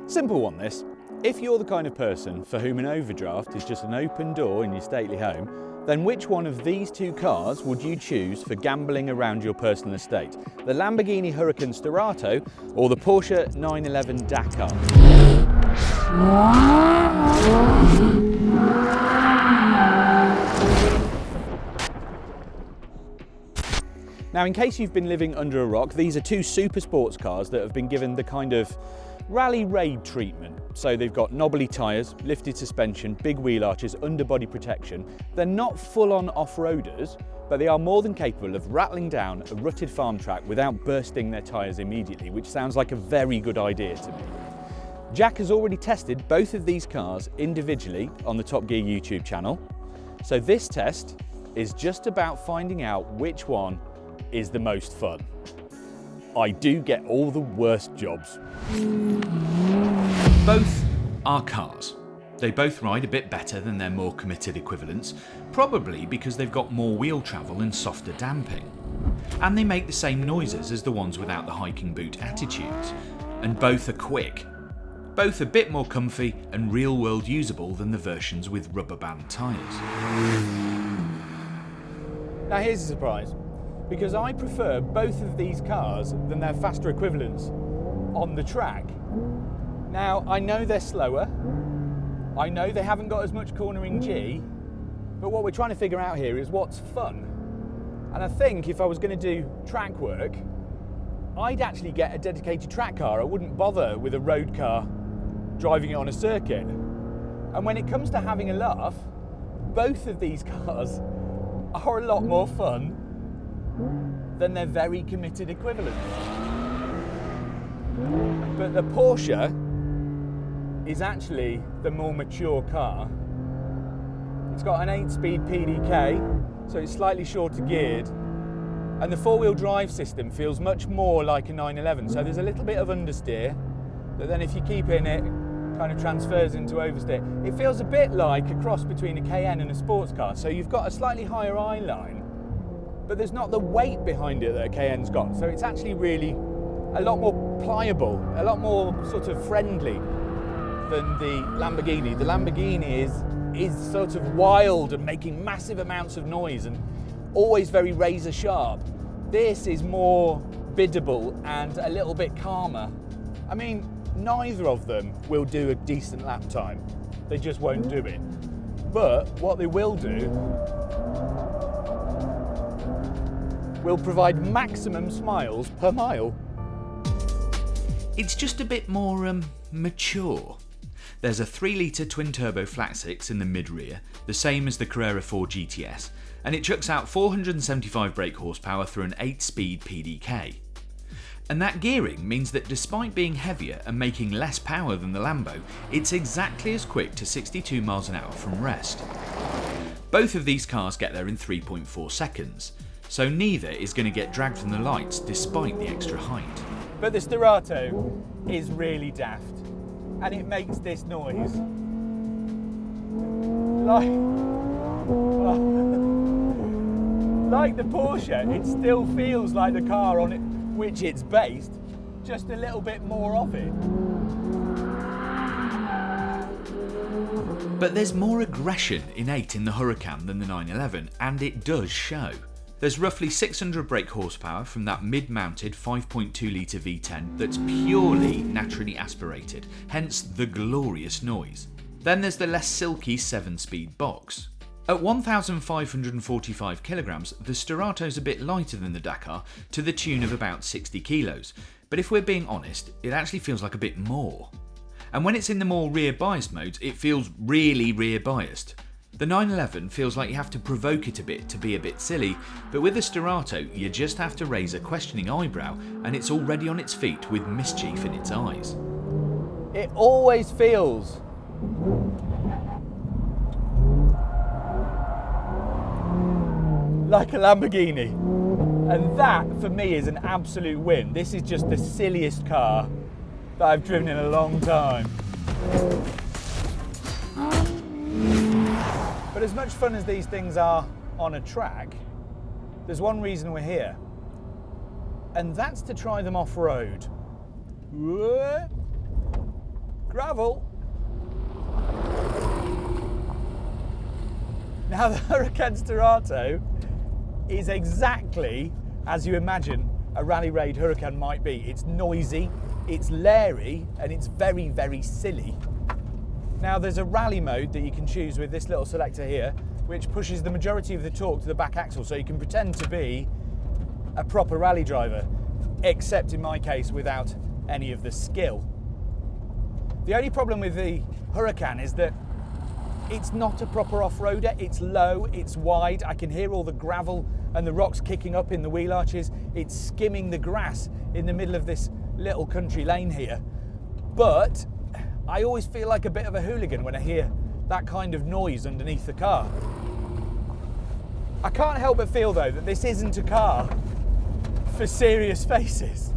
Simple one this. If you're the kind of person for whom an overdraft is just an open door in your stately home, then which one of these two cars would you choose for gambling around your personal estate? The Lamborghini Huracán Sterrato or the Porsche 911 Dakar? Now, in case you've been living under a rock, these are two super sports cars that have been given the kind of rally raid treatment. So they've got knobbly tyres, lifted suspension, big wheel arches, underbody protection. They're not full-on off-roaders, but they are more than capable of rattling down a rutted farm track without bursting their tyres immediately, which sounds like a very good idea to me. Jack has already tested both of these cars individually on the Top Gear YouTube channel. So this test is just about finding out which one is the most fun. I do get all the worst jobs. Both are cars. They both ride a bit better than their more committed equivalents, probably because they've got more wheel travel and softer damping. And they make the same noises as the ones without the hiking boot attitudes. And both are quick. Both a bit more comfy and real-world usable than the versions with rubber band tyres. Now here's a surprise, because I prefer both of these cars than their faster equivalents on the track. Now, I know they're slower, I know they haven't got as much cornering G, but what we're trying to figure out here is what's fun. And I think if I was going to do track work, I'd actually get a dedicated track car. I wouldn't bother with a road car driving it on a circuit. And when it comes to having a laugh, both of these cars are a lot more fun than their very committed equivalents. But the Porsche is actually the more mature car. It's got an 8-speed PDK, so it's slightly shorter geared, and the four-wheel drive system feels much more like a 911, so there's a little bit of understeer, but then if you keep in it, kind of transfers into oversteer. It feels a bit like a cross between a Cayenne and a sports car, so you've got a slightly higher eye line, but there's not the weight behind it that a Cayenne's got, so it's actually really a lot more pliable, a lot more sort of friendly than the Lamborghini. The Lamborghini is sort of wild and making massive amounts of noise and always very razor sharp. This is more biddable and a little bit calmer. I mean, neither of them will do a decent lap time. They just won't do it. But what they will do will provide maximum smiles per mile. It's just a bit more mature. There's a 3-litre twin-turbo flat six in the mid-rear, the same as the Carrera 4 GTS, and it chucks out 475 brake horsepower through an 8-speed PDK. And that gearing means that despite being heavier and making less power than the Lambo, it's exactly as quick to 62 miles an hour from rest. Both of these cars get there in 3.4 seconds, so neither is going to get dragged from the lights despite the extra height. But the Sterrato is really daft, and it makes this noise. Like the Porsche, it still feels like the car on it which it's based, just a little bit more of it. But there's more aggression innate in the Huracan than the 911, and it does show. There's roughly 600 brake horsepower from that mid-mounted 5.2 litre V10 that's purely naturally aspirated, hence the glorious noise. Then there's the less silky 7-speed box. At 1,545 kilograms, the Sterrato's a bit lighter than the Dakar, to the tune of about 60 kilos, but if we're being honest, it actually feels like a bit more. And when it's in the more rear biased modes, it feels really rear biased. The 911 feels like you have to provoke it a bit to be a bit silly, but with the Sterrato you just have to raise a questioning eyebrow and it's already on its feet with mischief in its eyes. It always feels like a Lamborghini, and that for me is an absolute win. This is just the silliest car that I've driven in a long time. But as much fun as these things are on a track, there's one reason we're here, and that's to try them off-road. gravel. Now the Huracán Sterrato is exactly as you imagine a rally raid Huracan might be. It's noisy, it's leery, and it's very, very silly. Now there's a rally mode that you can choose with this little selector here, which pushes the majority of the torque to the back axle, so you can pretend to be a proper rally driver, except in my case without any of the skill. The only problem with the Huracan is that it's not a proper off-roader. It's low, it's wide, I can hear all the gravel and the rocks kicking up in the wheel arches. It's skimming the grass in the middle of this little country lane here. But I always feel like a bit of a hooligan when I hear that kind of noise underneath the car. I can't help but feel though that this isn't a car for serious faces,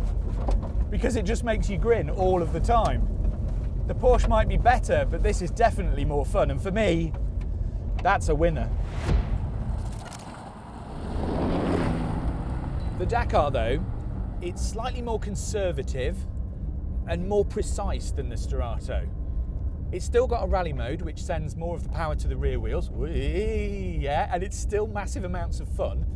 because it just makes you grin all of the time. The Porsche might be better, but this is definitely more fun, and for me, that's a winner. The Dakar though, it's slightly more conservative and more precise than the Sterrato. It's still got a rally mode which sends more of the power to the rear wheels, yeah, and it's still massive amounts of fun,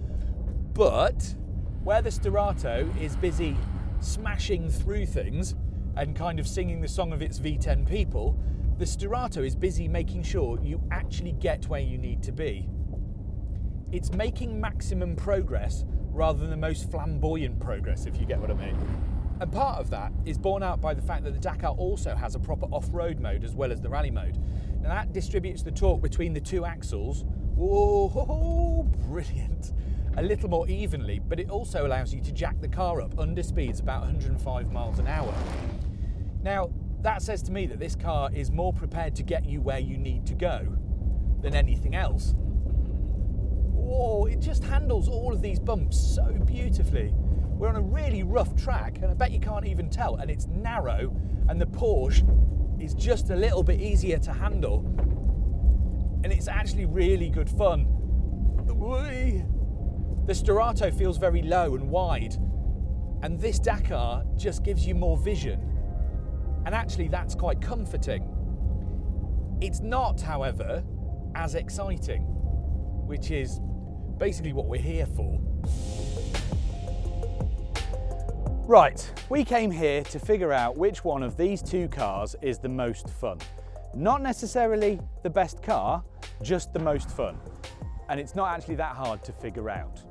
but where the Sterrato is busy smashing through things and kind of singing the song of its V10 people, the Sterrato is busy making sure you actually get where you need to be. It's making maximum progress rather than the most flamboyant progress, if you get what I mean. And part of that is borne out by the fact that the Dakar also has a proper off-road mode as well as the rally mode. Now that distributes the torque between the two axles, whoa, brilliant, a little more evenly, but it also allows you to jack the car up under speeds about 105 miles an hour. Now, that says to me that this car is more prepared to get you where you need to go than anything else. Whoa, it just handles all of these bumps so beautifully. We're on a really rough track, and I bet you can't even tell, and it's narrow, and the Porsche is just a little bit easier to handle, and it's actually really good fun. The Sterrato feels very low and wide, and this Dakar just gives you more vision, and actually that's quite comforting. It's not, however, as exciting, which is basically what we're here for. Right, we came here to figure out which one of these two cars is the most fun. Not necessarily the best car, just the most fun. And it's not actually that hard to figure out.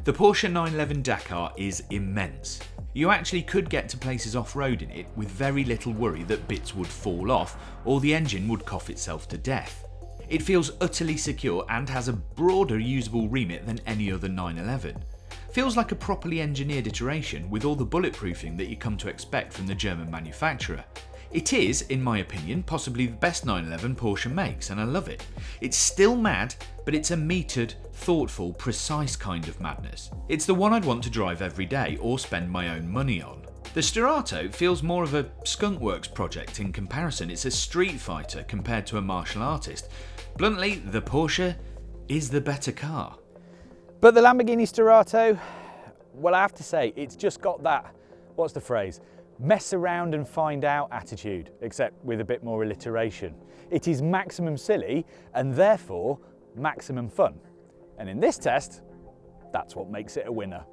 The Porsche 911 Dakar is immense. You actually could get to places off-road in it with very little worry that bits would fall off or the engine would cough itself to death. It feels utterly secure and has a broader usable remit than any other 911. Feels like a properly engineered iteration with all the bulletproofing that you come to expect from the German manufacturer. It is, in my opinion, possibly the best 911 Porsche makes, and I love it. It's still mad, but it's a metered, thoughtful, precise kind of madness. It's the one I'd want to drive every day or spend my own money on. The Sterrato feels more of a skunkworks project in comparison. It's a street fighter compared to a martial artist. Bluntly, the Porsche is the better car. But the Lamborghini Sterrato, well, I have to say, it's just got that, what's the phrase, mess around and find out attitude, except with a bit more alliteration. It is maximum silly and therefore maximum fun. And in this test, that's what makes it a winner.